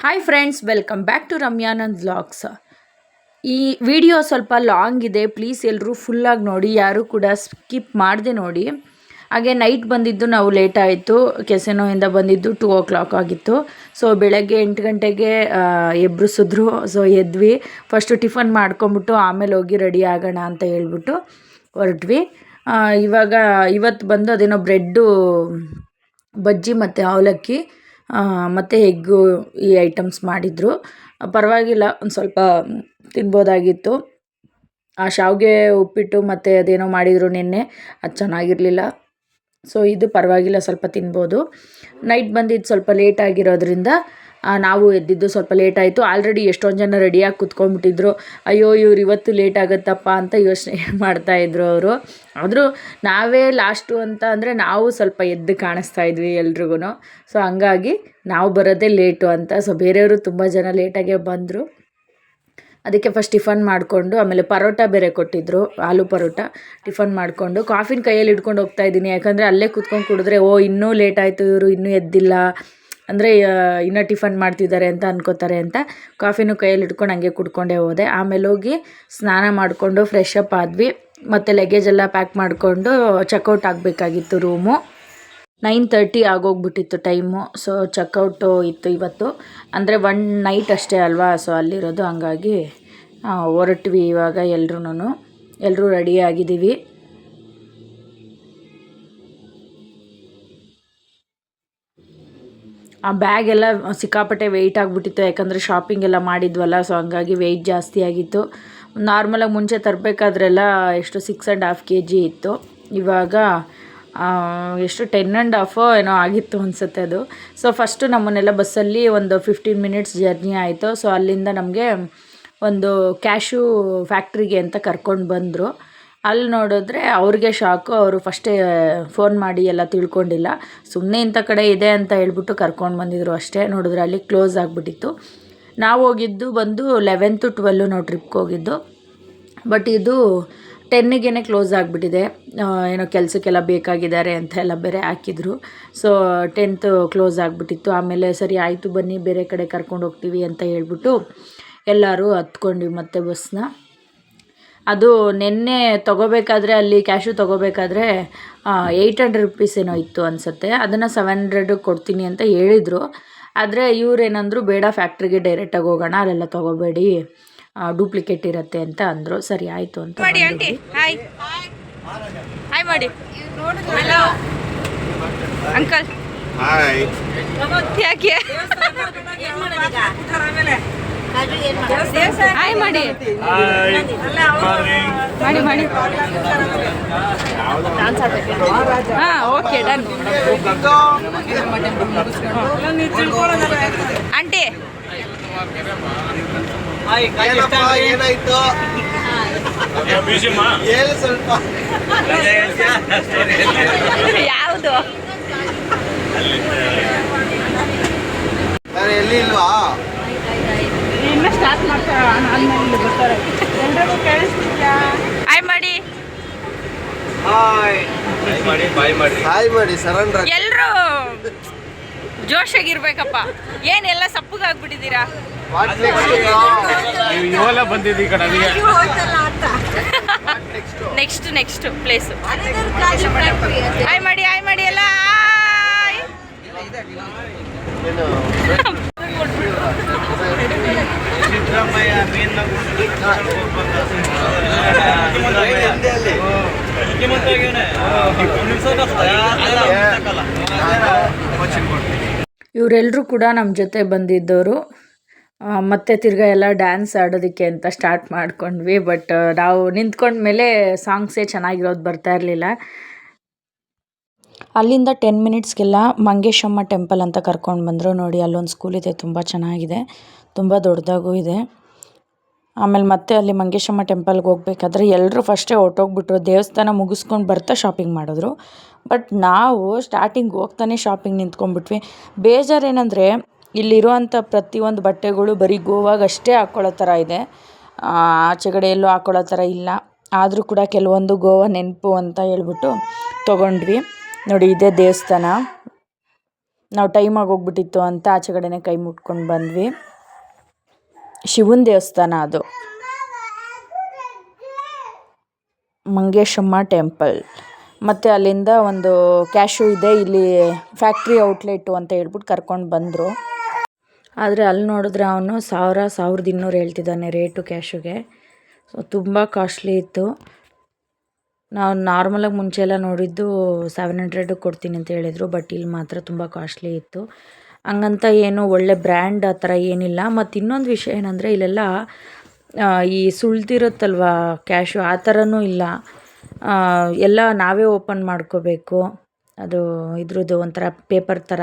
Hi friends, welcome back to Ramyanand vlogs. ಈ video ಸ್ವಲ್ಪ long ಇದೆ, ಪ್ಲೀಸ್ ಎಲ್ಲರೂ ಫುಲ್ಲಾಗಿ ನೋಡಿ, ಯಾರೂ ಕೂಡ ಸ್ಕಿಪ್ ಮಾಡದೆ ನೋಡಿ. ಹಾಗೆ ನೈಟ್ ಬಂದಿದ್ದು ನಾವು ಲೇಟ್ ಆಯಿತು, ಕೆಸೆನೋಯಿಂದ ಬಂದಿದ್ದು 2 o'clock ಆಗಿತ್ತು. ಸೊ ಬೆಳಗ್ಗೆ 8 ಗಂಟೆಗೆ ಎಬ್ಬಿಸಿದ್ರು. ಸೊ ಎದ್ವಿ, ಫಸ್ಟು ಟಿಫನ್ ಮಾಡ್ಕೊಂಬಿಟ್ಟು ಆಮೇಲೆ ಹೋಗಿ ರೆಡಿ ಆಗೋಣ ಅಂತ ಹೇಳ್ಬಿಟ್ಟು ಹೊರಟ್ವಿ. ಇವತ್ತು ಬಂದು ಅದೇನೋ ಬ್ರೆಡ್ಡು ಬಜ್ಜಿ ಮತ್ತು ಅವಲಕ್ಕಿ ಮತ್ತು ಎಗ್ಗು ಈ ಐಟಮ್ಸ್ ಮಾಡಿದರು. ಪರವಾಗಿಲ್ಲ, ಒಂದು ಸ್ವಲ್ಪ ತಿನ್ಬೋದಾಗಿತ್ತು. ಆ ಶಾವಿಗೆ ಉಪ್ಪಿಟ್ಟು ಮತ್ತು ಅದೇನೋ ಮಾಡಿದರು ನಿನ್ನೆ, ಅದು ಚೆನ್ನಾಗಿರಲಿಲ್ಲ. ಸೊ ಇದು ಪರವಾಗಿಲ್ಲ, ಸ್ವಲ್ಪ ತಿನ್ಬೋದು. ನೈಟ್ ಬಂದಿದ್ದು ಸ್ವಲ್ಪ ಲೇಟ್ ಆಗಿರೋದ್ರಿಂದ ನಾವು ಎದ್ದಿದ್ದು ಸ್ವಲ್ಪ ಲೇಟ್ ಆಯಿತು. ಆಲ್ರೆಡಿ ಎಷ್ಟೊಂದು ಜನ ರೆಡಿಯಾಗಿ ಕುತ್ಕೊಂಡ್ಬಿಟ್ಟಿದ್ರು. ಅಯ್ಯೋ ಇವ್ರು ಇವತ್ತು ಲೇಟ್ ಆಗುತ್ತಪ್ಪ ಅಂತ ಯೋಚನೆ ಮಾಡ್ತಾಯಿದ್ರು ಅವರು. ಆದರೂ ನಾವೇ ಲಾಸ್ಟು ಅಂತ ಅಂದರೆ ನಾವು ಸ್ವಲ್ಪ ಎದ್ದು ಕಾಣಿಸ್ತಾ ಇದ್ವಿ ಎಲ್ರಿಗೂ. ಸೊ ಹಂಗಾಗಿ ನಾವು ಬರೋದೇ ಲೇಟು ಅಂತ. ಸೊ ಬೇರೆಯವರು ತುಂಬ ಜನ ಲೇಟಾಗೇ ಬಂದರು. ಅದಕ್ಕೆ ಫಸ್ಟ್ ಟಿಫನ್ ಮಾಡಿಕೊಂಡು, ಆಮೇಲೆ ಪರೋಟ ಬೇರೆ ಕೊಟ್ಟಿದ್ದರು, ಆಲೂ ಪರೋಟ. ಟಿಫನ್ ಮಾಡಿಕೊಂಡು ಕಾಫಿನ ಕೈಯಲ್ಲಿ ಇಟ್ಕೊಂಡು ಹೋಗ್ತಾಯಿದ್ದೀನಿ. ಯಾಕಂದರೆ ಅಲ್ಲೇ ಕೂತ್ಕೊಂಡು ಕುಡಿದ್ರೆ ಇನ್ನೂ ಲೇಟ್ ಆಯಿತು, ಇವರು ಇನ್ನೂ ಎದ್ದಿಲ್ಲ ಅಂದರೆ ಇನ್ನೂ ಟಿಫನ್ ಮಾಡ್ತಿದ್ದಾರೆ ಅಂತ ಅನ್ಕೋತಾರೆ ಅಂತ ಕಾಫಿನೂ ಕೈಯಲ್ಲಿ ಇಟ್ಕೊಂಡು ಹಂಗೆ ಕುಡ್ಕೊಂಡೇ ಹೋದೆ. ಆಮೇಲೆ ಹೋಗಿ ಸ್ನಾನ ಮಾಡಿಕೊಂಡು ಫ್ರೆಶ್ ಅಪ್ ಆದ್ವಿ. ಮತ್ತು ಲಗೇಜ್ ಎಲ್ಲ ಪ್ಯಾಕ್ ಮಾಡಿಕೊಂಡು ಚೆಕ್ಔಟ್ ಆಗಬೇಕಾಗಿತ್ತು. ರೂಮು 9:30 ಆಗೋಗ್ಬಿಟ್ಟಿತ್ತು ಟೈಮು. ಸೊ ಚೆಕ್ಔಟು ಇತ್ತು ಇವತ್ತು, ಅಂದರೆ 1 ನೈಟ್ ಅಷ್ಟೇ ಅಲ್ವಾ. ಸೊ ಅಲ್ಲಿರೋದು, ಹಂಗಾಗಿ ಹೊರಟ್ವಿ. ಇವಾಗ ಎಲ್ಲರೂ ರೆಡಿಯಾಗಿದ್ದೀವಿ. ಆ ಬ್ಯಾಗ್ ಎಲ್ಲ ಸಿಕ್ಕಾಪಟ್ಟೆ ವೆಯ್ಟ್ ಆಗಿಬಿಟ್ಟಿತ್ತು, ಯಾಕಂದರೆ ಶಾಪಿಂಗ್ ಎಲ್ಲ ಮಾಡಿದ್ವಲ್ಲ. ಸೊ ಹಂಗಾಗಿ ವೆಯ್ಟ್ ಜಾಸ್ತಿ ಆಗಿತ್ತು. ನಾರ್ಮಲಾಗಿ ಮುಂಚೆ ತರಬೇಕಾದ್ರೆಲ್ಲ ಎಷ್ಟು 6.5 kg ಇತ್ತು. ಇವಾಗ ಎಷ್ಟು 10.5 ಏನೋ ಆಗಿತ್ತು ಅನಿಸುತ್ತೆ ಅದು. ಸೊ ಫಸ್ಟು ನಮ್ಮನ್ನೆಲ್ಲ ಬಸ್ಸಲ್ಲಿ ಒಂದು 15 minutes ಜರ್ನಿ ಆಯಿತು. ಸೊ ಅಲ್ಲಿಂದ ನಮಗೆ ಒಂದು ಕ್ಯಾಶು ಫ್ಯಾಕ್ಟ್ರಿಗೆ ಅಂತ ಕರ್ಕೊಂಡು ಬಂದರು. ಅಲ್ಲಿ ನೋಡಿದ್ರೆ ಅವ್ರಿಗೆ ಶಾಕು. ಅವರು ಫಸ್ಟೇ ಫೋನ್ ಮಾಡಿ ಎಲ್ಲ ತಿಳ್ಕೊಂಡಿಲ್ಲ, ಸುಮ್ಮನೆ ಇಂಥ ಕಡೆ ಇದೆ ಅಂತ ಹೇಳ್ಬಿಟ್ಟು ಕರ್ಕೊಂಡು ಬಂದಿದ್ರು ಅಷ್ಟೇ. ನೋಡಿದ್ರೆ ಅಲ್ಲಿ ಕ್ಲೋಸ್ ಆಗಿಬಿಟ್ಟಿತ್ತು. ನಾವು ಹೋಗಿದ್ದು ಬಂದು 11th 12 ನಾವು ಟ್ರಿಪ್ಗೆ ಹೋಗಿದ್ದು. ಬಟ್ ಇದು 10ಗೆ ಕ್ಲೋಸ್ ಆಗಿಬಿಟ್ಟಿದೆ. ಏನೋ ಕೆಲಸಕ್ಕೆಲ್ಲ ಬೇಕಾಗಿದ್ದಾರೆ ಅಂತ ಎಲ್ಲ ಬೇರೆ ಹಾಕಿದ್ರು. ಸೊ 10th ಕ್ಲೋಸ್ ಆಗಿಬಿಟ್ಟಿತ್ತು. ಆಮೇಲೆ ಸರಿ ಆಯಿತು ಬನ್ನಿ, ಬೇರೆ ಕಡೆ ಕರ್ಕೊಂಡು ಹೋಗ್ತೀವಿ ಅಂತ ಹೇಳ್ಬಿಟ್ಟು ಎಲ್ಲರೂ ಹತ್ಕೊಂಡ್ವಿ ಮತ್ತೆ ಬಸ್ನ. ಅದು ನಿನ್ನೆ ತೊಗೋಬೇಕಾದ್ರೆ, ಅಲ್ಲಿ ಕ್ಯಾಶು ತೊಗೋಬೇಕಾದ್ರೆ 800 rupees ಏನೋ ಇತ್ತು ಅನಿಸುತ್ತೆ. ಅದನ್ನು 700 ಕೊಡ್ತೀನಿ ಅಂತ ಹೇಳಿದರು. ಆದರೆ ಇವರೇನಂದ್ರು, ಬೇಡ ಫ್ಯಾಕ್ಟ್ರಿಗೆ ಡೈರೆಕ್ಟಾಗಿ ಹೋಗೋಣ, ಅಲ್ಲೆಲ್ಲ ತೊಗೋಬೇಡಿ, ಡೂಪ್ಲಿಕೇಟ್ ಇರುತ್ತೆ ಅಂತ ಅಂದರು. ಸರಿ ಆಯಿತು ಅಂತ ಮಾಡಿ. ಆಂಟಿ ಹಾಯ್ ಹಾಯ್ ಮಾಡಿ. Hello uncle hi. ಯಾಕೆ ಹಾಯ್ ಮಾಡಿ ಮಾಡಿ ಮಾಡಿ. ಹಾಂ ಓಕೆ ಡನ್. ಆಂಟಿ ಯಾವುದು ಎಲ್ಲಿ ಇಲ್ವಾ? ಇನ್ನ ಸ್ಟಾರ್ಟ್ ಮಾಡ್ತಾರೆ, ಆಮೇಲೆ ಬರ್ತಾರೆ. ಎಲ್ರಿಗೂ ಕೇಳಿಸ್ತಿದ್ಯಾ? ಹಾಯ್ ಮಾಡಿ. ಹಾಯ್ ಮಾಡಿ ಸರಂಡ್ರ. ಎಲ್ಲರೂ ಜೋಶಾಗಿರ್ಬೇಕಪ್ಪ. ಏನೆಲ್ಲ ಸಪ್ಪಗಾಗ್ಬಿಟ್ಟಿದ್ದೀರಾ? Next place. ಹಾಯ್ ಮಾಡಿ ಹಾಯ್ ಮಾಡಿ ಎಲ್ಲ. ಇವರೆಲ್ಲರೂ ಕೂಡ ನಮ್ಮ ಜೊತೆ ಬಂದಿದ್ದವರು. ಮತ್ತೆ ತಿರ್ಗಾ ಎಲ್ಲ ಡ್ಯಾನ್ಸ್ ಆಡೋದಕ್ಕೆ ಅಂತ ಸ್ಟಾರ್ಟ್ ಮಾಡ್ಕೊಂಡ್ವಿ. ಬಟ್ ನಾವು ನಿಂತ್ಕೊಂಡ್ಮೇಲೆ ಸಾಂಗ್ಸೇ ಚೆನ್ನಾಗಿರೋದು ಬರ್ತಾ ಇರಲಿಲ್ಲ. ಅಲ್ಲಿಂದ 10 minutesಗೆಲ್ಲ ಮಂಗೇಶಮ್ಮ ಟೆಂಪಲ್ ಅಂತ ಕರ್ಕೊಂಡು ಬಂದರು. ನೋಡಿ ಅಲ್ಲೊಂದು ಸ್ಕೂಲ್ ಇದೆ, ತುಂಬ ಚೆನ್ನಾಗಿದೆ, ತುಂಬ ದೊಡ್ಡದಾಗೂ ಇದೆ. ಆಮೇಲೆ ಮತ್ತೆ ಅಲ್ಲಿ ಮಂಗೇಶಮ್ಮ ಟೆಂಪಲ್ಗೆ ಹೋಗ್ಬೇಕಾದ್ರೆ ಎಲ್ಲರೂ ಫಸ್ಟೇ ಹೊರ್ಟೋಗ್ಬಿಟ್ರು. ದೇವಸ್ಥಾನ ಮುಗಿಸ್ಕೊಂಡು ಬರ್ತಾ ಶಾಪಿಂಗ್ ಮಾಡಿದ್ರು. ಬಟ್ ನಾವು ಸ್ಟಾರ್ಟಿಂಗ್ ಹೋಗ್ತಾನೆ ಶಾಪಿಂಗ್ ನಿಂತ್ಕೊಂಡ್ಬಿಟ್ವಿ. ಬೇಜಾರೇನೆಂದರೆ, ಇಲ್ಲಿರುವಂಥ ಪ್ರತಿಯೊಂದು ಬಟ್ಟೆಗಳು ಬರೀ ಗೋವಾಗಷ್ಟೇ ಹಾಕ್ಕೊಳ್ಳೋ ಥರ ಇದೆ, ಆಚೆಗಡೆ ಎಲ್ಲೂ ಹಾಕ್ಕೊಳ್ಳೋ ಥರ ಇಲ್ಲ. ಆದರೂ ಕೂಡ ಕೆಲವೊಂದು ಗೋವಾ ನೆನಪು ಅಂತ ಹೇಳ್ಬಿಟ್ಟು ತೊಗೊಂಡ್ವಿ. ನೋಡಿ ಇದೇ ದೇವಸ್ಥಾನ. ನಾವು ಟೈಮಾಗಿ ಹೋಗ್ಬಿಟ್ಟಿತ್ತು ಅಂತ ಆಚೆ ಕಡೆನೇ ಕೈ ಮುಟ್ಕೊಂಡು ಬಂದ್ವಿ. ಶಿವನ ದೇವಸ್ಥಾನ ಅದು, ಮಂಗೇಶಮ್ಮ ಟೆಂಪಲ್. ಮತ್ತು ಅಲ್ಲಿಂದ ಒಂದು ಕ್ಯಾಶು ಇದೆ, ಇಲ್ಲಿ ಫ್ಯಾಕ್ಟ್ರಿ ಔಟ್ಲೆಟು ಅಂತ ಹೇಳ್ಬಿಟ್ಟು ಕರ್ಕೊಂಡು ಬಂದರು. ಆದರೆ ಅಲ್ಲಿ ನೋಡಿದ್ರೆ ಅವನು 1200 ಹೇಳ್ತಿದ್ದಾನೆ ರೇಟು ಕ್ಯಾಶುಗೆ. ಸೊ ತುಂಬ ಕಾಸ್ಟ್ಲಿ ಇತ್ತು. ನಾವು ನಾರ್ಮಲಾಗಿ ಮುಂಚೆ ಎಲ್ಲ ನೋಡಿದ್ದು 700 ಕೊಡ್ತೀನಿ ಅಂತ ಹೇಳಿದರು, ಬಟ್ ಇಲ್ಲಿ ಮಾತ್ರ ತುಂಬ ಕಾಸ್ಟ್ಲಿ ಇತ್ತು. ಹಂಗಂತ ಏನು ಒಳ್ಳೆ ಬ್ರ್ಯಾಂಡ್ ಆ ಥರ ಏನಿಲ್ಲ. ಮತ್ತು ಇನ್ನೊಂದು ವಿಷಯ ಏನಂದರೆ ಇಲ್ಲೆಲ್ಲ ಈ ಸುಳ್ದಿರುತ್ತಲ್ವ ಕ್ಯಾಶು, ಆ ಥರನೂ ಇಲ್ಲ. ಎಲ್ಲ ನಾವೇ ಓಪನ್ ಮಾಡ್ಕೋಬೇಕು. ಅದು ಇದ್ರದ್ದು ಒಂಥರ ಪೇಪರ್ ಥರ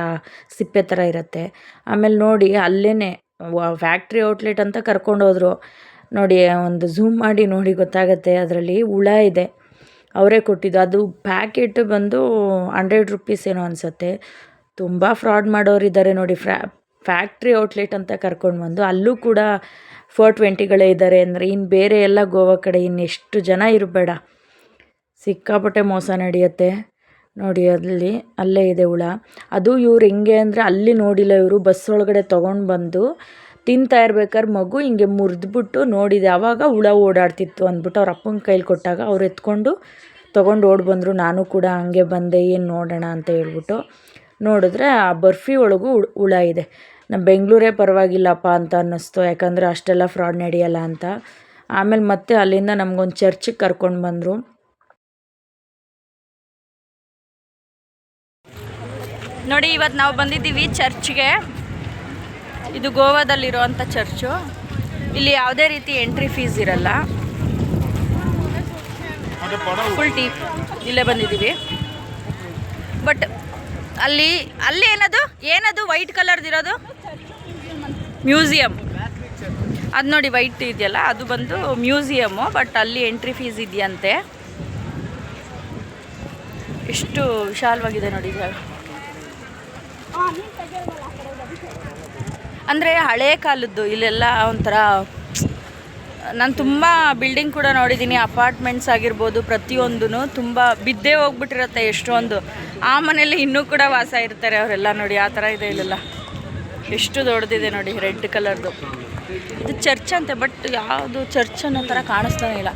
ಸಿಪ್ಪೆ ಥರ ಇರುತ್ತೆ. ಆಮೇಲೆ ನೋಡಿ ಅಲ್ಲೇ ಫ್ಯಾಕ್ಟ್ರಿ ಔಟ್ಲೆಟ್ ಅಂತ ಕರ್ಕೊಂಡೋದ್ರು. ನೋಡಿ ಒಂದು ಝೂಮ್ ಮಾಡಿ ನೋಡಿ ಗೊತ್ತಾಗುತ್ತೆ, ಅದರಲ್ಲಿ ಹುಳ ಇದೆ, ಅವರೇ ಕೊಟ್ಟಿದ್ದು. ಅದು ಪ್ಯಾಕೆಟ್ ಬಂದು 100 ರೂಪೀಸ್ ಏನೋ ಅನಿಸುತ್ತೆ. ತುಂಬ ಫ್ರಾಡ್ ಮಾಡೋರಿದ್ದಾರೆ ನೋಡಿ. ಫ್ಯಾಕ್ಟ್ರಿ ಔಟ್ಲೆಟ್ ಅಂತ ಕರ್ಕೊಂಡು ಬಂದು ಅಲ್ಲೂ ಕೂಡ 420ಗಳೇ ಇದ್ದಾರೆ ಅಂದರೆ ಇನ್ನು ಬೇರೆ ಎಲ್ಲ ಗೋವಾ ಕಡೆ ಇನ್ನೆಷ್ಟು ಜನ ಇರಬೇಡ, ಸಿಕ್ಕಾಪಟ್ಟೆ ಮೋಸ ನಡೆಯುತ್ತೆ ನೋಡಿ. ಅಲ್ಲೇ ಇದೆ ಹುಳ. ಅದು ಇವ್ರು ಹೆಂಗೆ ಅಂದರೆ ಅಲ್ಲಿ ನೋಡಿಲ್ಲ, ಇವರು ಬಸ್ ಒಳಗಡೆ ತೊಗೊಂಡು ಬಂದು ತಿಂತಾ ಇರ್ಬೇಕಾದ್ರೆ ಮಗು ಹಿಂಗೆ ಮುರಿದ್ಬಿಟ್ಟು ನೋಡಿದೆ, ಆವಾಗ ಹುಳ ಓಡಾಡ್ತಿತ್ತು ಅಂದ್ಬಿಟ್ಟು ಅವ್ರ ಅಪ್ಪನ ಕೈಲಿ ಕೊಟ್ಟಾಗ ಅವ್ರು ಎತ್ಕೊಂಡು ತೊಗೊಂಡು ಓಡಿ ಬಂದರು. ನಾನು ಕೂಡ ಹಂಗೆ ಬಂದೆ, ಏನು ನೋಡೋಣ ಅಂತ ಹೇಳ್ಬಿಟ್ಟು ನೋಡಿದ್ರೆ ಆ ಬರ್ಫಿ ಒಳಗೂ ಹುಳ ಇದೆ. ನಮ್ಮ ಬೆಂಗಳೂರೇ ಪರವಾಗಿಲ್ಲಪ್ಪ ಅಂತ ಅನ್ನಿಸ್ತು, ಯಾಕಂದರೆ ಅಷ್ಟೆಲ್ಲ ಫ್ರಾಡ್ ನಡೆಯಲ್ಲ ಅಂತ. ಆಮೇಲೆ ಮತ್ತೆ ಅಲ್ಲಿಂದ ನಮಗೊಂದು ಚರ್ಚಿಗೆ ಕರ್ಕೊಂಡು ಬಂದರು. ನೋಡಿ ಇವತ್ತು ನಾವು ಬಂದಿದ್ದೀವಿ ಚರ್ಚ್ಗೆ. ಇದು ಗೋವಾದಲ್ಲಿರುವಂಥ ಚರ್ಚು. ಇಲ್ಲಿ ಯಾವುದೇ ರೀತಿ ಎಂಟ್ರಿ ಫೀಸ್ ಇರಲ್ಲ, ಫುಲ್ ಟೀಪ್. ಇಲ್ಲೇ ಬಂದಿದ್ದೀವಿ. ಬಟ್ ಅಲ್ಲಿ ಏನದು ವೈಟ್ ಕಲರ್ದಿರೋದು ಮ್ಯೂಸಿಯಮ್, ಅದು ನೋಡಿ ವೈಟ್ ಇದೆಯಲ್ಲ, ಅದು ಬಂದು ಮ್ಯೂಸಿಯಮ್ಮು. ಬಟ್ ಅಲ್ಲಿ ಎಂಟ್ರಿ ಫೀಸ್ ಇದೆಯಂತೆ. ಎಷ್ಟು ವಿಶಾಲವಾಗಿದೆ ನೋಡಿ ಜಾಗ. ಅಂದರೆ ಹಳೇ ಕಾಲದ್ದು ಇಲ್ಲೆಲ್ಲ ಒಂಥರ. ನಾನು ತುಂಬ ಬಿಲ್ಡಿಂಗ್ ಕೂಡ ನೋಡಿದ್ದೀನಿ, ಅಪಾರ್ಟ್ಮೆಂಟ್ಸ್ ಆಗಿರ್ಬೋದು, ಪ್ರತಿಯೊಂದೂ ತುಂಬ ಬಿದ್ದೇ ಹೋಗ್ಬಿಟ್ಟಿರುತ್ತೆ ಎಷ್ಟೊಂದು. ಆ ಮನೇಲಿ ಇನ್ನೂ ಕೂಡ ವಾಸ ಇರ್ತಾರೆ ಅವರೆಲ್ಲ ನೋಡಿ, ಆ ಥರ ಇದೆ ಇಲ್ಲೆಲ್ಲ. ಎಷ್ಟು ದೊಡ್ಡದಿದೆ ನೋಡಿ, ರೆಡ್ ಕಲರ್ದು. ಇದು ಚರ್ಚ್ ಅಂತೆ, ಬಟ್ ಯಾವುದು ಚರ್ಚ್ ಅನ್ನೋ ಥರ ಕಾಣಿಸ್ತಾನೆ ಇಲ್ಲ.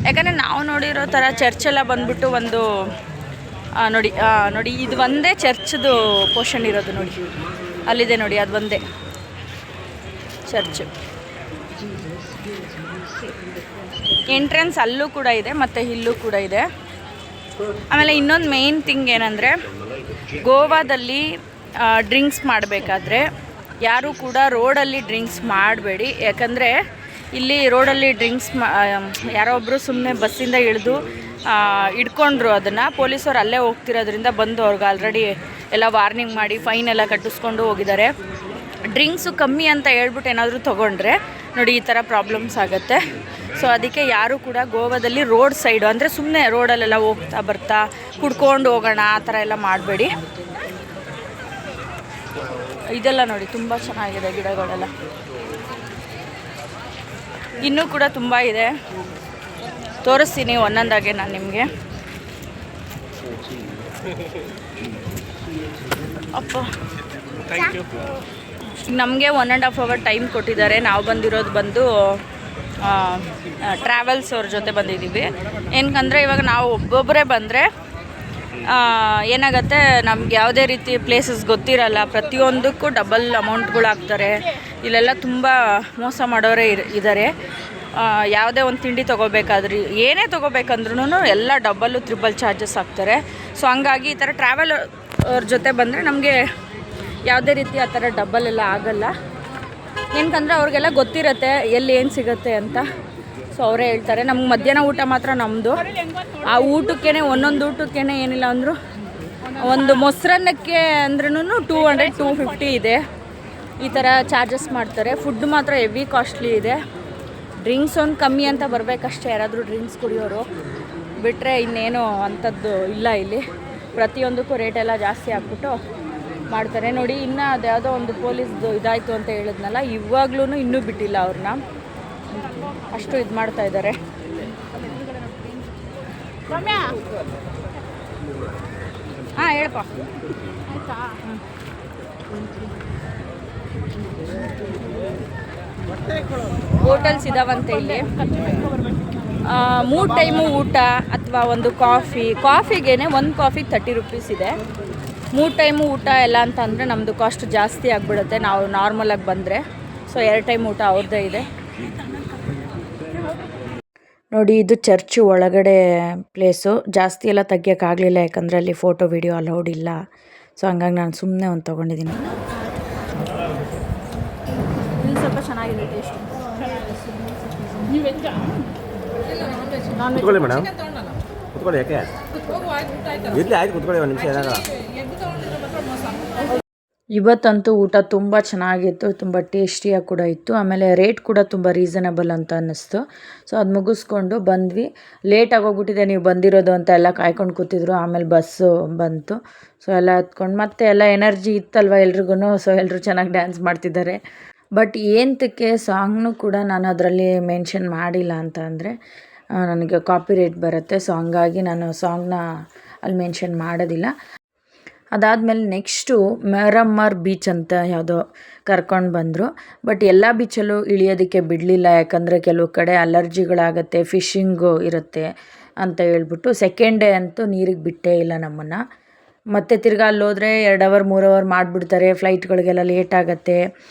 ಯಾಕಂದರೆ ನಾವು ನೋಡಿರೋ ಥರ ಚರ್ಚೆಲ್ಲ ಬಂದ್ಬಿಟ್ಟು ಒಂದು ನೋಡಿ ಇದು ಒಂದೇ ಚರ್ಚ್ದು ಪೋರ್ಷನ್ ಇರೋದು ನೋಡಿ, ಅಲ್ಲಿದೆ ನೋಡಿ, ಅದು ಒಂದೇ ಚರ್ಚ್. ಎಂಟ್ರೆನ್ಸ್ ಅಲ್ಲೂ ಕೂಡ ಇದೆ ಮತ್ತು ಇಲ್ಲೂ ಕೂಡ ಇದೆ. ಆಮೇಲೆ ಇನ್ನೊಂದು ಮೇನ್ ಥಿಂಗ್ ಏನಂದರೆ, ಗೋವಾದಲ್ಲಿ ಡ್ರಿಂಕ್ಸ್ ಮಾಡಬೇಕಾದ್ರೆ ಯಾರೂ ಕೂಡ ರೋಡಲ್ಲಿ ಡ್ರಿಂಕ್ಸ್ ಮಾಡಬೇಡಿ. ಯಾಕಂದರೆ ಇಲ್ಲಿ ರೋಡಲ್ಲಿ ಡ್ರಿಂಕ್ಸ್ ಯಾರೋ ಒಬ್ಬರು ಸುಮ್ಮನೆ ಬಸ್ಸಿಂದ ಇಳಿದು ಇಟ್ಕೊಂಡ್ರು ಅದನ್ನು. ಪೊಲೀಸರು ಅಲ್ಲೇ ಹೋಗ್ತಿರೋದ್ರಿಂದ ಬಂದು ಅವ್ರಿಗೆ ಆಲ್ರೆಡಿ ಎಲ್ಲ ವಾರ್ನಿಂಗ್ ಮಾಡಿ ಫೈನ್ ಎಲ್ಲ ಕಟ್ಟಿಸ್ಕೊಂಡು ಹೋಗಿದ್ದಾರೆ. ಡ್ರಿಂಕ್ಸು ಕಮ್ಮಿ ಅಂತ ಹೇಳ್ಬಿಟ್ಟು ಏನಾದರೂ ತೊಗೊಂಡ್ರೆ ನೋಡಿ ಈ ಥರ ಪ್ರಾಬ್ಲಮ್ಸ್ ಆಗುತ್ತೆ. ಸೊ ಅದಕ್ಕೆ ಯಾರೂ ಕೂಡ ಗೋವಾದಲ್ಲಿ ರೋಡ್ ಸೈಡು ಅಂದರೆ ಸುಮ್ಮನೆ ರೋಡಲ್ಲೆಲ್ಲ ಹೋಗ್ತಾ ಬರ್ತಾ ಕುಡ್ಕೊಂಡು ಹೋಗೋಣ ಆ ಥರ ಎಲ್ಲ ಮಾಡಬೇಡಿ. ಇದೆಲ್ಲ ನೋಡಿ ತುಂಬ ಚೆನ್ನಾಗಿದೆ ಗಿಡಗಳೆಲ್ಲ. ಇನ್ನೂ ಕೂಡ ತುಂಬ ಇದೆ, ತೋರಿಸ್ತೀನಿ ಒಂದೊಂದಾಗೆ ನಾನು ನಿಮಗೆ. ಅಪ್ಪ ನಮಗೆ 1.5 hour ಟೈಮ್ ಕೊಟ್ಟಿದ್ದಾರೆ. ನಾವು ಬಂದಿರೋದು ಬಂದು ಟ್ರಾವೆಲ್ಸ್ ಅವ್ರ ಜೊತೆ ಬಂದಿದ್ದೀವಿ. ಏನಕ್ಕಂದರೆ ಇವಾಗ ನಾವು ಒಬ್ಬೊಬ್ಬರೇ ಬಂದರೆ ಏನಾಗುತ್ತೆ, ನಮ್ಗೆ ಯಾವುದೇ ರೀತಿ ಪ್ಲೇಸಸ್ ಗೊತ್ತಿರಲ್ಲ, ಪ್ರತಿಯೊಂದಕ್ಕೂ ಡಬಲ್ ಅಮೌಂಟ್ಗಳು ಹಾಕ್ತಾರೆ. ಇಲ್ಲೆಲ್ಲ ತುಂಬ ಮೋಸ ಮಾಡೋರೇ ಇದ್ದಾರೆ. ಯಾವುದೇ ಒಂದು ತಿಂಡಿ ತೊಗೋಬೇಕಾದ್ರೂ ಏನೇ ತೊಗೋಬೇಕಂದ್ರೂ ಎಲ್ಲ ಡಬಲ್ಲು ತ್ರಿಬಲ್ ಚಾರ್ಜಸ್ ಹಾಕ್ತಾರೆ. ಸೊ ಹಂಗಾಗಿ ಈ ಥರ ಟ್ರಾವೆಲ್ ಅವ್ರ ಜೊತೆ ಬಂದರೆ ನಮಗೆ ಯಾವುದೇ ರೀತಿ ಆ ಥರ ಡಬಲ್ ಎಲ್ಲ ಆಗಲ್ಲ. ಏನಕ್ಕಂದರೆ ಅವ್ರಿಗೆಲ್ಲ ಗೊತ್ತಿರುತ್ತೆ ಎಲ್ಲಿ ಏನು ಸಿಗುತ್ತೆ ಅಂತ. ಸೊ ಅವರೇ ಹೇಳ್ತಾರೆ. ನಮ್ಗೆ ಮಧ್ಯಾಹ್ನ ಊಟ ಮಾತ್ರ ನಮ್ಮದು. ಆ ಊಟಕ್ಕೇ ಒಂದೊಂದು ಊಟಕ್ಕೇ ಏನಿಲ್ಲ ಅಂದರೂ ಒಂದು ಮೊಸರನ್ನಕ್ಕೆ ಅಂದ್ರೂ 200-250 ಇದೆ. ಈ ಥರ ಚಾರ್ಜಸ್ ಮಾಡ್ತಾರೆ. ಫುಡ್ ಮಾತ್ರ ಹೆವಿ ಕಾಸ್ಟ್ಲಿ ಇದೆ. ಡ್ರಿಂಕ್ಸ್ ಒಂದು ಕಮ್ಮಿ ಅಂತ ಬರಬೇಕಷ್ಟೇ, ಯಾರಾದರೂ ಡ್ರಿಂಕ್ಸ್ ಕುಡಿಯೋರು ಬಿಟ್ಟರೆ ಇನ್ನೇನು ಅಂಥದ್ದು ಇಲ್ಲ ಇಲ್ಲಿ. ಪ್ರತಿಯೊಂದಕ್ಕೂ ರೇಟೆಲ್ಲ ಜಾಸ್ತಿ ಹಾಕ್ಬಿಟ್ಟು ಮಾಡ್ತಾರೆ ನೋಡಿ. ಇನ್ನು ಅದು ಯಾವುದೋ ಒಂದು ಪೊಲೀಸ್ದು ಇದಾಯಿತು ಅಂತ ಹೇಳಿದ್ನಲ್ಲ, ಇವಾಗ್ಲೂ ಇನ್ನೂ ಬಿಟ್ಟಿಲ್ಲ ಅವ್ರನ್ನ, ಅಷ್ಟು ಇದು ಮಾಡ್ತಾ ಇದ್ದಾರೆ. ಹಾಂ ಹೇಳಪ್ಪ. ಹೋಟೆಲ್ಸ್ ಇದಾವಂತೆ ಇಲ್ಲಿ. 3 ಟೈಮು ಊಟ ಅಥವಾ ಒಂದು ಕಾಫಿಗೇನೆ ಒಂದು ಕಾಫಿಗೆ 30 ರುಪೀಸ್ ಇದೆ. 3 ಟೈಮು ಊಟ ಎಲ್ಲ ಅಂತಂದರೆ ನಮ್ಮದು ಕಾಸ್ಟ್ ಜಾಸ್ತಿ ಆಗಿಬಿಡುತ್ತೆ ನಾವು ನಾರ್ಮಲಾಗಿ ಬಂದರೆ. ಸೊ 2 ಟೈಮ್ ಊಟ ಅವ್ರದ್ದೇ ಇದೆ ನೋಡಿ. ಇದು ಚರ್ಚ್ ಒಳಗಡೆ ಪ್ಲೇಸು. ಜಾಸ್ತಿ ಎಲ್ಲ ತೆಗಿಯೋಕ್ಕಾಗಲಿಲ್ಲ ಯಾಕಂದರೆ ಅಲ್ಲಿ ಫೋಟೋ ವಿಡಿಯೋ ಅಲೌಡ್ ಇಲ್ಲ. ಸೊ ಹಂಗಾಗಿ ನಾನು ಸುಮ್ಮನೆ ಒಂದು ತೊಗೊಂಡಿದ್ದೀನಿ. ಇಲ್ಲಿ ಸ್ವಲ್ಪ ಚೆನ್ನಾಗಿದೆ ಟೇಸ್ಟ್. ಕುತ್ಕೊಳ್ಳಿ ಮೇಡಮ್, ಕುತ್ಕೊಳ್ಳಿ. ಯಾಕೆ ಇರಲಿ, ಆಯ್ತು ಕುತ್ಕೊಳ್ಳಿ, ಒಂದು ನಿಮಿಷ ಏನಾಗ. ಇವತ್ತಂತೂ ಊಟ ತುಂಬ ಚೆನ್ನಾಗಿತ್ತು, ತುಂಬ ಟೇಸ್ಟಿಯಾಗಿ ಕೂಡ ಇತ್ತು. ಆಮೇಲೆ ರೇಟ್ ಕೂಡ ತುಂಬ ರೀಸನಬಲ್ ಅಂತ ಅನ್ನಿಸ್ತು. ಸೊ ಅದು ಮುಗಿಸ್ಕೊಂಡು ಬಂದ್ವಿ. ಲೇಟಾಗಿ ಹೋಗ್ಬಿಟ್ಟಿದೆ ನೀವು ಬಂದಿರೋದು ಅಂತ ಎಲ್ಲ ಕಾಯ್ಕೊಂಡು ಕೂತಿದ್ರು. ಆಮೇಲೆ ಬಸ್ಸು ಬಂತು. ಸೊ ಎಲ್ಲ ಹತ್ಕೊಂಡು ಮತ್ತೆ ಎಲ್ಲ ಎನರ್ಜಿ ಇತ್ತಲ್ವ ಎಲ್ರಿಗೂ. ಸೊ ಎಲ್ಲರೂ ಚೆನ್ನಾಗಿ ಡ್ಯಾನ್ಸ್ ಮಾಡ್ತಿದ್ದಾರೆ. ಬಟ್ ಏನಕ್ಕೆ ಸಾಂಗ್ನೂ ಕೂಡ ನಾನು ಅದರಲ್ಲಿ ಮೆನ್ಷನ್ ಮಾಡಿಲ್ಲ ಅಂತ ಅಂದರೆ ನನಗೆ ಕಾಪಿ ರೇಟ್ ಬರುತ್ತೆ. ಸೊ ಹಂಗಾಗಿ ನಾನು ಸಾಂಗ್ನ ಅಲ್ಲಿ ಮೆನ್ಷನ್ ಮಾಡೋದಿಲ್ಲ. ಅದಾದಮೇಲೆ ನೆಕ್ಸ್ಟು ಮೆರಮ್ಮರ್ ಬೀಚ್ ಅಂತ ಯಾವುದೋ ಕರ್ಕೊಂಡು ಬಂದರು. ಬಟ್ ಎಲ್ಲ ಬೀಚಲ್ಲೂ ಇಳಿಯೋದಕ್ಕೆ ಬಿಡಲಿಲ್ಲ, ಯಾಕಂದರೆ ಕೆಲವು ಕಡೆ ಅಲರ್ಜಿಗಳಾಗತ್ತೆ, ಫಿಶಿಂಗು ಇರುತ್ತೆ ಅಂತ ಹೇಳ್ಬಿಟ್ಟು. ಸೆಕೆಂಡ್ ಡೇ ಅಂತೂ ನೀರಿಗೆ ಬಿಟ್ಟೇ ಇಲ್ಲ ನಮ್ಮನ್ನು. ಮತ್ತು ತಿರ್ಗಾ ಅಲ್ಲೋದ್ರೆ 2 ಅವರ್ 3 ಅವರ್ ಮಾಡಿಬಿಡ್ತಾರೆ. ಫ್ಲೈಟ್ಗಳಿಗೆಲ್ಲ ಲೇಟ್ ಆಗುತ್ತೆ.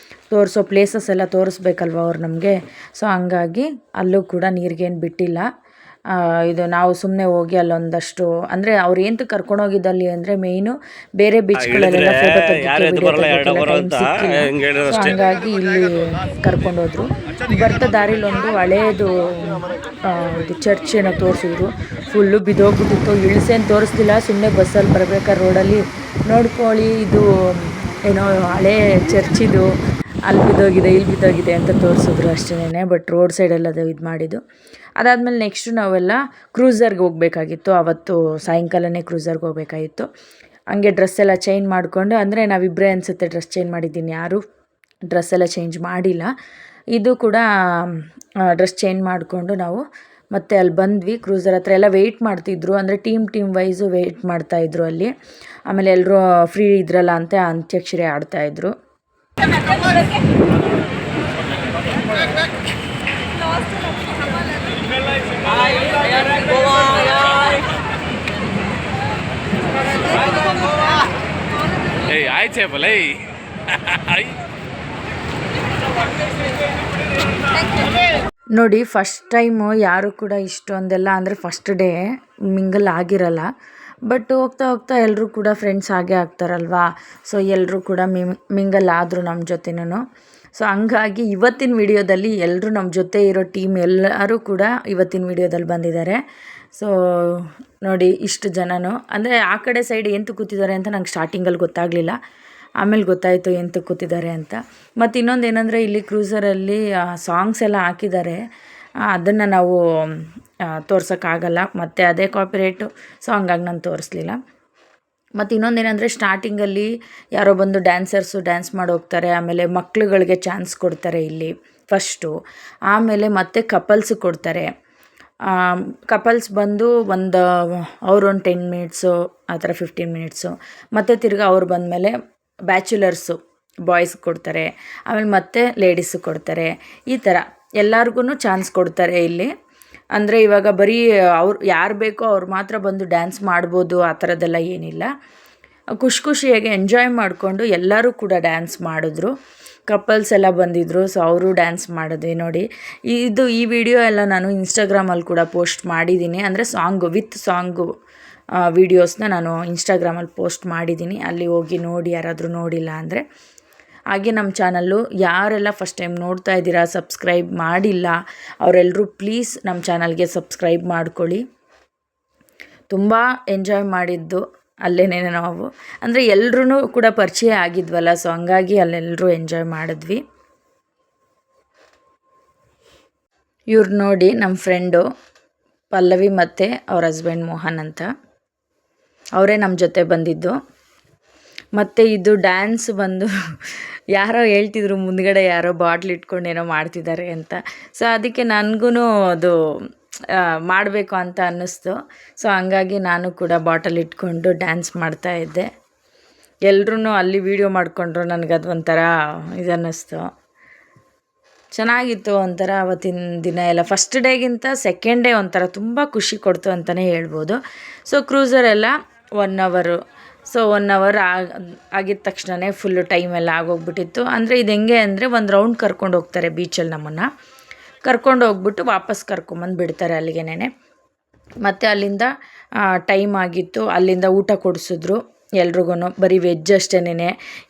ತೋರಿಸೋ ಪ್ಲೇಸಸ್ ಎಲ್ಲ ತೋರಿಸ್ಬೇಕಲ್ವ ಅವ್ರು ನಮಗೆ. ಸೊ ಹಂಗಾಗಿ ಅಲ್ಲೂ ಕೂಡ ನೀರಿಗೇನು ಬಿಟ್ಟಿಲ್ಲ. ಇದು ನಾವು ಸುಮ್ಮನೆ ಹೋಗಿ ಅಲ್ಲೊಂದಷ್ಟು ಅಂದರೆ ಅವ್ರು ಏನು ಕರ್ಕೊಂಡೋಗಿದ್ದಲ್ಲಿ ಅಂದರೆ ಮೇಯ್ನು ಬೇರೆ ಬೀಚ್ಗಳಲ್ಲೆಲ್ಲ ಫೋಟೋ ಹಂಗಾಗಿ ಇಲ್ಲಿ ಕರ್ಕೊಂಡೋದ್ರು. ಬರ್ತಾ ದಾರಿಲಿ ಒಂದು ಹಳೇದು ಇದು ಚರ್ಚ್ ಏನೋ ತೋರಿಸಿದ್ರು. ಫುಲ್ಲು ಬಿದ್ದೋಗ್ಬಿಟ್ಟಿತ್ತು. ಇಳಿಸೇನು ತೋರಿಸ್ತಿಲ್ಲ, ಸುಮ್ಮನೆ ಬಸ್ಸಲ್ಲಿ ಬರ್ಬೇಕಾದ್ರೆ ರೋಡಲ್ಲಿ ನೋಡ್ಕೊಳ್ಳಿ ಇದು ಏನೋ ಹಳೇ ಚರ್ಚಿದು ಅಲ್ಲಿ ಬಿದ್ದೋಗಿದೆ ಇಲ್ಲಿ ಬಿದ್ದೋಗಿದೆ ಅಂತ ತೋರಿಸಿದ್ರು ಅಷ್ಟೇ. ಬಟ್ ರೋಡ್ ಸೈಡೆಲ್ಲ ಅದು ಇದು ಮಾಡಿದ್ದು. ಅದಾದಮೇಲೆ ನೆಕ್ಸ್ಟು ನಾವೆಲ್ಲ ಕ್ರೂಸರ್ಗೆ ಹೋಗಬೇಕಾಗಿತ್ತು. ಆವತ್ತು ಸಾಯಂಕಾಲನೇ ಕ್ರೂಸರ್ಗೆ ಹೋಗಬೇಕಾಗಿತ್ತು. ಹಂಗೆ ಡ್ರೆಸ್ ಎಲ್ಲ ಚೇಂಜ್ ಮಾಡಿಕೊಂಡು, ಅಂದರೆ ನಾವಿಬ್ಬರೇ ಅನಿಸುತ್ತೆ ಡ್ರೆಸ್ ಚೇಂಜ್ ಮಾಡಿದ್ದೀನಿ, ಯಾರೂ ಡ್ರೆಸ್ ಎಲ್ಲ ಚೇಂಜ್ ಮಾಡಿಲ್ಲ. ಇದು ಕೂಡ ಡ್ರೆಸ್ ಚೇಂಜ್ ಮಾಡಿಕೊಂಡು ನಾವು ಮತ್ತೆ ಅಲ್ಲಿ ಬಂದ್ವಿ. ಕ್ರೂಸರ್ ಹತ್ರ ಎಲ್ಲ ವೆಯ್ಟ್ ಮಾಡ್ತಿದ್ರು, ಅಂದರೆ ಟೀಮ್ ವೈಸು ವೆಯ್ಟ್ ಮಾಡ್ತಾಯಿದ್ರು ಅಲ್ಲಿ. ಆಮೇಲೆ ಎಲ್ಲರೂ ಫ್ರೀ ಇದ್ರಲ್ಲ ಅಂತ ಅಂತ್ಯಾಕ್ಷರಿ ಆಡ್ತಾಯಿದ್ರು. ನೋಡಿ ಫಸ್ಟ್ ಟೈಮು ಯಾರು ಕೂಡ ಇಷ್ಟೊಂದೆಲ್ಲ ಅಂದರೆ ಫಸ್ಟ್ ಡೇ ಮಿಂಗಲ್ ಆಗಿರಲ್ಲ. ಬಟ್ ಹೋಗ್ತಾ ಹೋಗ್ತಾ ಎಲ್ಲರೂ ಕೂಡ ಫ್ರೆಂಡ್ಸ್ ಆಗೇ ಆಗ್ತಾರಲ್ವಾ. ಸೊ ಎಲ್ಲರೂ ಕೂಡ ಮಿಂಗಲ್ ಆದರು ನಮ್ಮ ಜೊತೆನೂ. ಸೊ ಹಂಗಾಗಿ ಇವತ್ತಿನ ವಿಡಿಯೋದಲ್ಲಿ ಎಲ್ಲರೂ ನಮ್ಮ ಜೊತೆ ಇರೋ ಟೀಮ್ ಎಲ್ಲರೂ ಕೂಡ ಇವತ್ತಿನ ವಿಡಿಯೋದಲ್ಲಿ ಬಂದಿದ್ದಾರೆ. ಸೊ ನೋಡಿ ಇಷ್ಟು ಜನನು, ಅಂದರೆ ಆ ಕಡೆ ಸೈಡ್ ಎಂತ ಕೂತಿದ್ದಾರೆ ಅಂತ ನಂಗೆ ಸ್ಟಾರ್ಟಿಂಗಲ್ಲಿ ಗೊತ್ತಾಗಲಿಲ್ಲ. ಆಮೇಲೆ ಗೊತ್ತಾಯಿತು ಎಂತ ಕೂತಿದ್ದಾರೆ ಅಂತ. ಮತ್ತು ಇನ್ನೊಂದು ಏನಂದರೆ ಇಲ್ಲಿ ಕ್ರೂಸರಲ್ಲಿ ಸಾಂಗ್ಸ್ ಎಲ್ಲ ಹಾಕಿದ್ದಾರೆ. ಅದನ್ನು ನಾವು ತೋರ್ಸೋಕ್ಕಾಗಲ್ಲ, ಮತ್ತು ಅದೇ ಕಾಪಿರೇಟು. ಸೊ ಹಂಗಾಗಿ ನಾನು ತೋರಿಸ್ಲಿಲ್ಲ. ಮತ್ತು ಇನ್ನೊಂದೇನೆಂದರೆ ಸ್ಟಾರ್ಟಿಂಗಲ್ಲಿ ಯಾರೋ ಬಂದು ಡ್ಯಾನ್ಸರ್ಸು ಡ್ಯಾನ್ಸ್ ಮಾಡಿ ಹೋಗ್ತಾರೆ. ಆಮೇಲೆ ಮಕ್ಳುಗಳಿಗೆ ಚಾನ್ಸ್ ಕೊಡ್ತಾರೆ ಇಲ್ಲಿ ಫಸ್ಟು. ಆಮೇಲೆ ಮತ್ತೆ ಕಪಲ್ಸ್ ಕೊಡ್ತಾರೆ. ಕಪಲ್ಸ್ ಬಂದು ಅವ್ರೊಂದು 10 ಮಿನಿಟ್ಸು ಆ ಥರ 15 ಮಿನಿಟ್ಸು. ಮತ್ತು ತಿರ್ಗಿ ಅವ್ರು ಬಂದಮೇಲೆ ಬ್ಯಾಚುಲರ್ಸು ಬಾಯ್ಸ್ ಕೊಡ್ತಾರೆ. ಆಮೇಲೆ ಮತ್ತೆ ಲೇಡೀಸು ಕೊಡ್ತಾರೆ. ಈ ಥರ ಎಲ್ಲರಿಗೂ ಚಾನ್ಸ್ ಕೊಡ್ತಾರೆ ಇಲ್ಲಿ. ಅಂದರೆ ಇವಾಗ ಬರೀ ಅವ್ರು ಯಾರು ಬೇಕೋ ಅವ್ರು ಮಾತ್ರ ಬಂದು ಡ್ಯಾನ್ಸ್ ಮಾಡ್ಬೋದು ಆ ಥರದ್ದೆಲ್ಲ ಏನಿಲ್ಲ. ಖುಷಿಯಾಗಿ ಎಂಜಾಯ್ ಮಾಡಿಕೊಂಡು ಎಲ್ಲರೂ ಕೂಡ ಡ್ಯಾನ್ಸ್ ಮಾಡಿದ್ರು. ಕಪಲ್ಸ್ ಎಲ್ಲ ಬಂದಿದ್ದರು. ಸೊ ಅವರು ಡ್ಯಾನ್ಸ್ ಮಾಡಿದ್ವಿ ನೋಡಿ. ಈ ವಿಡಿಯೋ ಎಲ್ಲ ನಾನು ಇನ್ಸ್ಟಾಗ್ರಾಮಲ್ಲಿ ಕೂಡ ಪೋಸ್ಟ್ ಮಾಡಿದ್ದೀನಿ. ಅಂದರೆ ಸಾಂಗು ವೀಡಿಯೋಸ್ನ ನಾನು ಇನ್ಸ್ಟಾಗ್ರಾಮಲ್ಲಿ ಪೋಸ್ಟ್ ಮಾಡಿದ್ದೀನಿ. ಅಲ್ಲಿ ಹೋಗಿ ನೋಡಿ ಯಾರಾದರೂ ನೋಡಿಲ್ಲ ಅಂದರೆ. ಹಾಗೆ ನಮ್ಮ ಚಾನಲ್ಲು ಯಾರೆಲ್ಲ ಫಸ್ಟ್ ಟೈಮ್ ನೋಡ್ತಾ ಇದ್ದೀರಾ, ಸಬ್ಸ್ಕ್ರೈಬ್ ಮಾಡಿಲ್ಲ ಅವರೆಲ್ಲರೂ ಪ್ಲೀಸ್ ನಮ್ಮ ಚಾನಲ್ಗೆ ಸಬ್ಸ್ಕ್ರೈಬ್ ಮಾಡ್ಕೊಳ್ಳಿ. ತುಂಬ ಎಂಜಾಯ್ ಮಾಡಿದ್ದು ಅಲ್ಲೇನೇ ನಾವು, ಅಂದರೆ ಎಲ್ಲರೂ ಕೂಡ ಪರಿಚಯ ಆಗಿದ್ವಲ್ಲ. ಸೊ ಹಂಗಾಗಿ ಅಲ್ಲೆಲ್ಲರೂ ಎಂಜಾಯ್ ಮಾಡಿದ್ವಿ. ಇವ್ರು ನೋಡಿ ನಮ್ಮ ಫ್ರೆಂಡು ಪಲ್ಲವಿ ಮತ್ತು ಅವ್ರ ಹಸ್ಬೆಂಡ್ ಮೋಹನ್ ಅಂತ, ಅವರೇ ನಮ್ಮ ಜೊತೆ ಬಂದಿದ್ದು. ಮತ್ತು ಇದು ಡ್ಯಾನ್ಸ್ ಬಂದು ಯಾರೋ ಹೇಳ್ತಿದ್ರು ಮುಂದ್ಗಡೆ ಯಾರೋ ಬಾಟ್ಲ್ ಇಟ್ಕೊಂಡು ಏನೋ ಮಾಡ್ತಿದ್ದಾರೆ ಅಂತ. ಸೊ ಅದಕ್ಕೆ ನನಗೂ ಅದು ಮಾಡಬೇಕು ಅಂತ ಅನ್ನಿಸ್ತು. ಸೊ ಹಂಗಾಗಿ ನಾನು ಕೂಡ ಬಾಟಲ್ ಇಟ್ಕೊಂಡು ಡ್ಯಾನ್ಸ್ ಮಾಡ್ತಾಯಿದ್ದೆ. ಎಲ್ಲರೂ ಅಲ್ಲಿ ವೀಡಿಯೋ ಮಾಡಿಕೊಂಡ್ರು. ನನಗದು ಒಂಥರ ಇದನ್ನಿಸ್ತು, ಚೆನ್ನಾಗಿತ್ತು ಒಂಥರ. ಅವತ್ತಿನ ದಿನ ಎಲ್ಲ ಫಸ್ಟ್ ಡೇಗಿಂತ ಸೆಕೆಂಡ್ ಡೇ ಒಂಥರ ತುಂಬ ಖುಷಿ ಕೊಡ್ತು ಅಂತಲೇ ಹೇಳ್ಬೋದು. ಸೊ ಕ್ರೂಸರೆಲ್ಲ 1 ಅವರು. ಸೊ 1 ಅವರ್ ಆಗಿದ ತಕ್ಷಣವೇ ಫುಲ್ಲು ಟೈಮೆಲ್ಲ ಆಗೋಗ್ಬಿಟ್ಟಿತ್ತು. ಅಂದರೆ ಇದು ಹೆಂಗೆ ಅಂದರೆ ಒಂದು ರೌಂಡ್ ಕರ್ಕೊಂಡು ಹೋಗ್ತಾರೆ ಬೀಚಲ್ಲಿ, ನಮ್ಮನ್ನು ಕರ್ಕೊಂಡು ಹೋಗ್ಬಿಟ್ಟು ವಾಪಸ್ ಕರ್ಕೊಂಬಂದು ಬಿಡ್ತಾರೆ ಅಲ್ಲಿಗೆನೇ. ಮತ್ತು ಅಲ್ಲಿಂದ ಟೈಮ್ ಆಗಿತ್ತು, ಅಲ್ಲಿಂದ ಊಟ ಕೊಡಿಸಿದ್ರು ಎಲ್ರಿಗೂ. ಬರೀ ವೆಜ್ ಅಷ್ಟೇನೆ.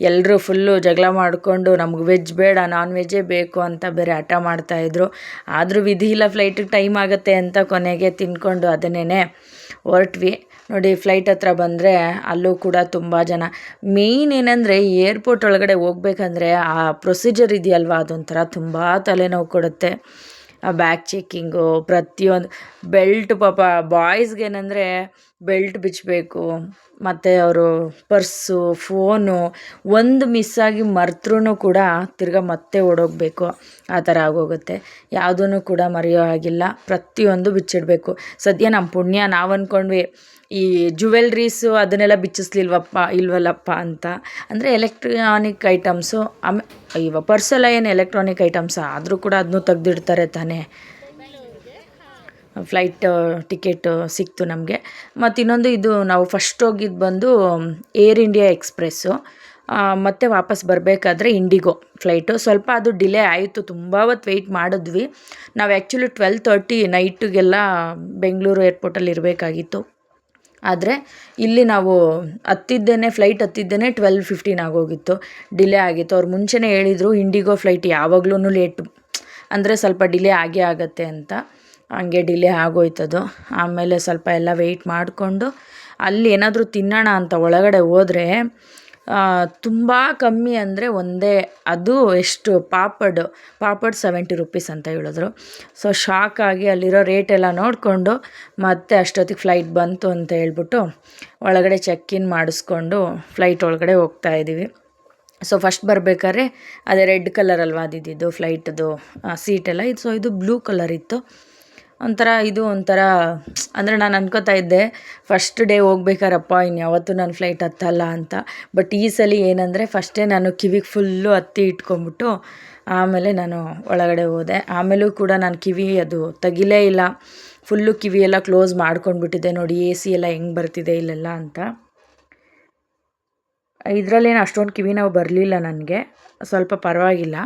ಎಲ್ಲರೂ ಫುಲ್ಲು ಜಗಳ ಮಾಡಿಕೊಂಡು ನಮ್ಗೆ ವೆಜ್ ಬೇಡ ನಾನ್ ವೆಜ್ಜೇ ಬೇಕು ಅಂತ ಬೇರೆ ಹಠ ಮಾಡ್ತಾಯಿದ್ರು. ಆದರೂ ವಿಧಿ ಇಲ್ಲ, ಫ್ಲೈಟಿಗೆ ಟೈಮ್ ಆಗುತ್ತೆ ಅಂತ ಕೊನೆಗೆ ತಿನ್ಕೊಂಡು ಅದನ್ನೇ ಹೊರಟ್ವಿ. ನೋಡಿ ಫ್ಲೈಟ್ ಹತ್ರ ಬಂದರೆ ಅಲ್ಲೂ ಕೂಡ ತುಂಬ ಜನ. ಮೇಯ್ನ್ ಏನಂದರೆ ಏರ್ಪೋರ್ಟ್ ಒಳಗಡೆ ಹೋಗ್ಬೇಕಂದ್ರೆ ಆ ಪ್ರೊಸೀಜರ್ ಇದೆಯಲ್ವ, ಅದೊಂಥರ ತುಂಬ ತಲೆನೋವು ಕೊಡುತ್ತೆ. ಆ ಬ್ಯಾಗ್ ಚೆಕ್ಕಿಂಗು, ಪ್ರತಿಯೊಂದು ಬೆಲ್ಟ್, ಪಾಪ ಬಾಯ್ಸ್ಗೇನೆಂದರೆ ಬೆಲ್ಟ್ ಬಿಚ್ಚಬೇಕು, ಮತ್ತು ಅವರು ಪರ್ಸು ಫೋನು ಒಂದು ಮಿಸ್ಸಾಗಿ ಮರ್ತರೂ ಕೂಡ ತಿರ್ಗಾ ಮತ್ತೆ ಓಡೋಗಬೇಕು, ಆ ಥರ ಆಗೋಗುತ್ತೆ. ಯಾವುದೂ ಕೂಡ ಮರೆಯೋ ಆಗಿಲ್ಲ, ಪ್ರತಿಯೊಂದು ಬಿಚ್ಚಿಡಬೇಕು. ಸದ್ಯ ನಮ್ಮ ಪುಣ್ಯ, ನಾವು ಅಂದ್ಕೊಂಡ್ವಿ ಈ ಜುವೆಲ್ರೀಸು ಅದನ್ನೆಲ್ಲ ಇಲ್ವಲ್ಲಪ್ಪ ಅಂತ. ಅಂದರೆ ಎಲೆಕ್ಟ್ರಾನಿಕ್ ಐಟಮ್ಸು, ಇವಾಗ ಪರ್ಸೆಲ್ಲ ಏನು ಎಲೆಕ್ಟ್ರಾನಿಕ್ ಐಟಮ್ಸ್ ಆದರೂ ಕೂಡ ಅದನ್ನೂ ತೆಗ್ದಿಡ್ತಾರೆ ತಾನೇ. ಫ್ಲೈಟ್ ಟಿಕೆಟು ಸಿಕ್ತು ನಮಗೆ. ಮತ್ತು ಇನ್ನೊಂದು, ಇದು ನಾವು ಫಸ್ಟ್ ಹೋಗಿದ್ದು ಬಂದು ಏರ್ ಇಂಡಿಯಾ ಎಕ್ಸ್ಪ್ರೆಸ್ಸು. ಮತ್ತು ವಾಪಸ್ ಬರಬೇಕಾದ್ರೆ ಇಂಡಿಗೋ ಫ್ಲೈಟು. ಸ್ವಲ್ಪ ಅದು ಡಿಲೇ ಆಯಿತು, ತುಂಬ ಹೊತ್ತು ವೆಯ್ಟ್ ಮಾಡಿದ್ವಿ ನಾವು. ಆ್ಯಕ್ಚುಲಿ 12:30 ನೈಟಿಗೆಲ್ಲ ಬೆಂಗಳೂರು ಏರ್ಪೋರ್ಟಲ್ಲಿ ಇರಬೇಕಾಗಿತ್ತು. ಆದರೆ ಇಲ್ಲಿ ನಾವು ಫ್ಲೈಟ್ ಹತ್ತಿದ್ದೇನೆ 12:15 ಆಗೋಗಿತ್ತು, ಡಿಲೇ ಆಗಿತ್ತು. ಅವ್ರು ಮುಂಚೆನೇ ಹೇಳಿದರು ಇಂಡಿಗೋ ಫ್ಲೈಟ್ ಯಾವಾಗ್ಲೂ ಲೇಟು, ಅಂದರೆ ಸ್ವಲ್ಪ ಡಿಲೇ ಆಗೇ ಆಗುತ್ತೆ ಅಂತ. ಹಂಗೆ ಡಿಲೇ ಆಗೋಯ್ತದು. ಆಮೇಲೆ ಸ್ವಲ್ಪ ಎಲ್ಲ ವೆಯ್ಟ್ ಮಾಡಿಕೊಂಡು ಅಲ್ಲಿ ಏನಾದರೂ ತಿನ್ನೋಣ ಅಂತ ಒಳಗಡೆ ಹೋದರೆ ತುಂಬ ಕಮ್ಮಿ, ಅಂದರೆ ಒಂದೇ, ಅದು ಎಷ್ಟು ಪಾಪಡ್ 70 ರೂಪೀಸ್ ಅಂತ ಹೇಳಿದ್ರು. ಸೊ ಶಾಕಾಗಿ ಅಲ್ಲಿರೋ ರೇಟೆಲ್ಲ ನೋಡಿಕೊಂಡು ಮತ್ತೆ ಅಷ್ಟೊತ್ತಿಗೆ ಫ್ಲೈಟ್ ಬಂತು ಅಂತ ಹೇಳ್ಬಿಟ್ಟು ಒಳಗಡೆ ಚೆಕ್-ಇನ್ ಮಾಡಿಸ್ಕೊಂಡು ಫ್ಲೈಟ್ ಒಳಗಡೆ ಹೋಗ್ತಾಯಿದ್ದೀವಿ. ಸೊ ಫಸ್ಟ್ ಬರಬೇಕಾದ್ರೆ ಅದೇ ರೆಡ್ ಕಲರ್ ಅಲ್ವಾ ಅದಿದ್ದು ಫ್ಲೈಟದು ಸೀಟೆಲ್ಲ ಇದು. ಸೊ ಇದು ಬ್ಲೂ ಕಲರ್ ಇತ್ತು. ಒಂಥರ ಅಂದರೆ ನಾನು ಅನ್ಕೋತಾ ಇದ್ದೆ ಫಸ್ಟ್ ಡೇ ಹೋಗ್ಬೇಕಾರಪ್ಪ ಇನ್ಯಾವತ್ತೂ ನಾನು ಫ್ಲೈಟ್ ಹತ್ತಲ್ಲ ಅಂತ. ಬಟ್ ಈ ಸಲ ಏನಂದರೆ ಫಸ್ಟೇ ನಾನು ಕಿವಿಗೆ ಫುಲ್ಲು ಹತ್ತಿ ಇಟ್ಕೊಂಬಿಟ್ಟು ಆಮೇಲೆ ನಾನು ಒಳಗಡೆ ಹೋದೆ. ಆಮೇಲೂ ಕೂಡ ನಾನು ಕಿವಿ ಅದು ತೆಗಿಲೇ ಇಲ್ಲ, ಫುಲ್ಲು ಕಿವಿ ಎಲ್ಲ ಕ್ಲೋಸ್ ಮಾಡ್ಕೊಂಡ್ಬಿಟ್ಟಿದ್ದೆ. ನೋಡಿ AC ಎಲ್ಲ ಹೆಂಗೆ ಬರ್ತಿದೆ ಇಲ್ಲೆಲ್ಲ ಅಂತ. ಇದರಲ್ಲೇನು ಅಷ್ಟೊಂದು ಕಿವಿ ನೋವು ಬರಲಿಲ್ಲ ನನಗೆ, ಸ್ವಲ್ಪ ಪರವಾಗಿಲ್ಲ.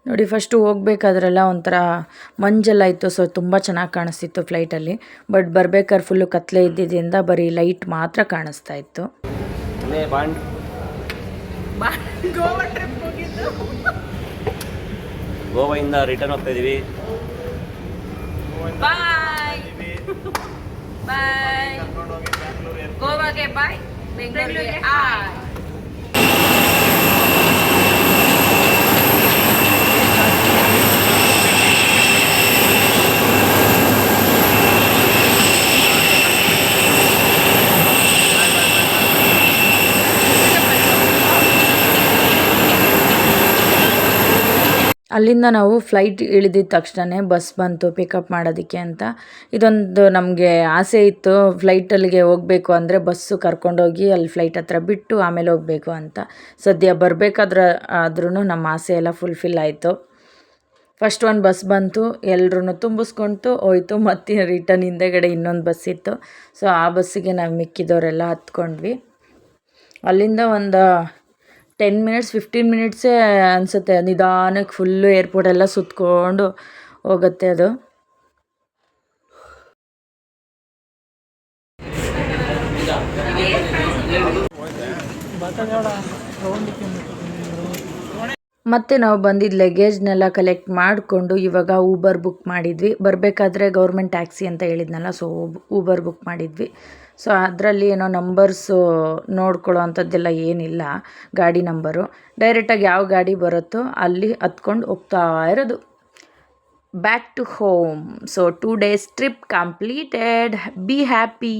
ನೋಡಿ ಫಸ್ಟು ಹೋಗ್ಬೇಕಾದ್ರೆಲ್ಲ ಒಂಥರ ಮಂಜೆಲ್ಲ ಇತ್ತು, ಸೊ ತುಂಬ ಚೆನ್ನಾಗಿ ಕಾಣಿಸ್ತಿತ್ತು ಫ್ಲೈಟಲ್ಲಿ. ಬಟ್ ಬರ್ಬೇಕಾದ್ರೆ ಫುಲ್ಲು ಕತ್ಲೆ ಇದ್ದಿದ್ದರಿಂದ ಬರೀ ಲೈಟ್ ಮಾತ್ರ ಕಾಣಿಸ್ತಾ ಇತ್ತು. ಗೋವಾದಿಂದ ರಿಟರ್ನ್ ಹೋಗ್ತಾ ಇದೀವಿ. ಬಾಯ್ ಬಾಯ್, ಗೋವಾಗೆ ಬಾಯ್, ಬೆಂಗಳೂರಿಗೆ ಆಯ್. ಅಲ್ಲಿಂದ ನಾವು ಫ್ಲೈಟ್ ಇಳಿದಿದ್ದ ತಕ್ಷಣ ಬಸ್ ಬಂತು ಪಿಕಪ್ ಮಾಡೋದಕ್ಕೆ ಅಂತ. ಇದೊಂದು ನಮಗೆ ಆಸೆ ಇತ್ತು, ಫ್ಲೈಟಲ್ಲಿಗೆ ಹೋಗಬೇಕು ಅಂದರೆ ಬಸ್ಸು ಕರ್ಕೊಂಡೋಗಿ ಅಲ್ಲಿ ಫ್ಲೈಟ್ ಹತ್ರ ಬಿಟ್ಟು ಆಮೇಲೆ ಹೋಗಬೇಕು ಅಂತ. ಸದ್ಯ ಆದ್ರೂ ನಮ್ಮ ಆಸೆ ಎಲ್ಲ ಫುಲ್ಫಿಲ್ ಆಯಿತು. ಫಸ್ಟ್ ಒಂದು ಬಸ್ ಬಂತು, ಎಲ್ಲರೂ ತುಂಬಿಸ್ಕೊಳ್ತು ಹೋಯ್ತು. ಮತ್ತು ರಿಟರ್ನ್ ಹಿಂದೆಗಡೆ ಇನ್ನೊಂದು ಬಸ್ ಇತ್ತು. ಸೊ ಆ ಬಸ್ಸಿಗೆ ನಾವು ಮಿಕ್ಕಿದವರೆಲ್ಲ ಹತ್ಕೊಂಡ್ವಿ. ಅಲ್ಲಿಂದ ಒಂದು 10 ಮಿನಿಟ್ಸ್ 15 ಮಿನಿಟ್ಸೇ ಅನಿಸುತ್ತೆ, ನಿಧಾನಕ್ಕೆ ಫುಲ್ಲು ಏರ್ಪೋರ್ಟ್ ಎಲ್ಲ ಸುತ್ಕೊಂಡು ಹೋಗುತ್ತೆ ಅದು. ಮತ್ತು ನಾವು ಬಂದಿದ್ದ ಲಗೇಜ್ನೆಲ್ಲ ಕಲೆಕ್ಟ್ ಮಾಡಿಕೊಂಡು ಇವಾಗ ಊಬರ್ ಬುಕ್ ಮಾಡಿದ್ವಿ. ಬರಬೇಕಾದ್ರೆ ಗೌರ್ಮೆಂಟ್ ಟ್ಯಾಕ್ಸಿ ಅಂತ ಹೇಳಿದ್ನಲ್ಲ, ಸೊ ಊಬರ್ ಬುಕ್ ಮಾಡಿದ್ವಿ. ಸೊ ಅದರಲ್ಲಿ ಏನೋ ನಂಬರ್ಸು ನೋಡ್ಕೊಳ್ಳೋ ಅಂಥದ್ದೆಲ್ಲ ಏನಿಲ್ಲ, ಗಾಡಿ ನಂಬರು. ಡೈರೆಕ್ಟಾಗಿ ಯಾವ ಗಾಡಿ ಬರುತ್ತೋ ಅಲ್ಲಿ ಹತ್ಕೊಂಡು ಹೋಗ್ತಾ ಇರೋದು back to home. So 2 days trip completed. Be happy.